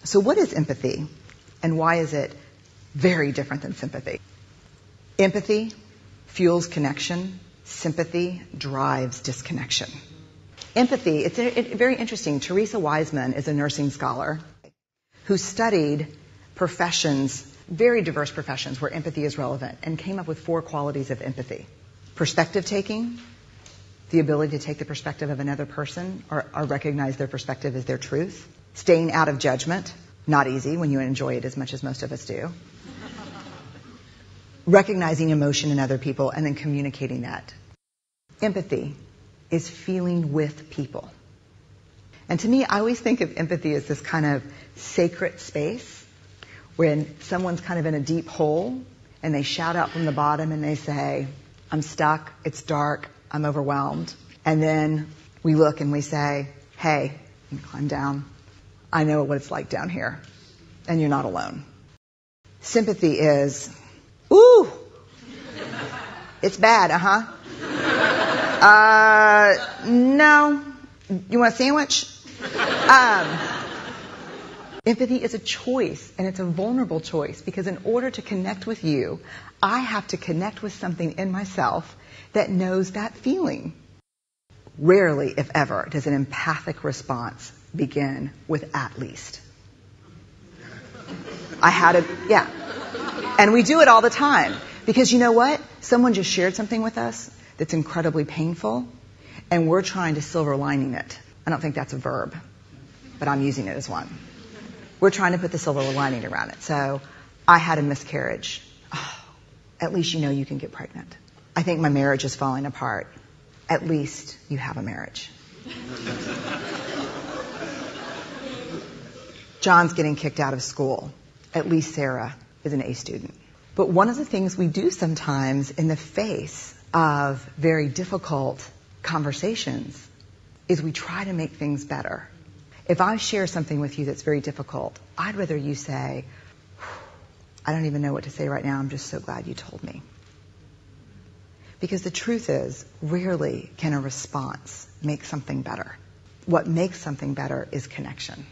So what is empathy, and why is it very different than sympathy? Empathy fuels connection. Sympathy drives disconnection. Empathy, it's very interesting. Teresa Wiseman is a nursing scholar who studied professions, very diverse professions where empathy is relevant, and came up with 4 qualities of empathy. Perspective taking, the ability to take the perspective of another person or recognize their perspective as their truth. Staying out of judgment, not easy when you enjoy it as much as most of us do. Recognizing emotion in other people and then communicating that. Empathy is feeling with people. And to me, I always think of empathy as this kind of sacred space when someone's kind of in a deep hole and they shout out from the bottom and they say, I'm stuck, it's dark, I'm overwhelmed. And then we look and we say, hey, you climb down. I know what it's like down here, and you're not alone. Sympathy is, ooh, it's bad, no. You want a sandwich? Empathy is a choice, and it's a vulnerable choice, because in order to connect with you, I have to connect with something in myself that knows that feeling. Rarely, if ever, does an empathic response begin with at least. And we do it all the time. Because you know what? Someone just shared something with us that's incredibly painful, and we're trying to silver lining it. I don't think that's a verb, but I'm using it as one. We're trying to put the silver lining around it. So, I had a miscarriage. Oh, at least you know you can get pregnant. I think my marriage is falling apart. At least you have a marriage. John's getting kicked out of school. At least Sarah is an A student. But one of the things we do sometimes in the face of very difficult conversations is we try to make things better. If I share something with you that's very difficult, I'd rather you say, I don't even know what to say right now, I'm just so glad you told me. Because the truth is, rarely can a response make something better. What makes something better is connection.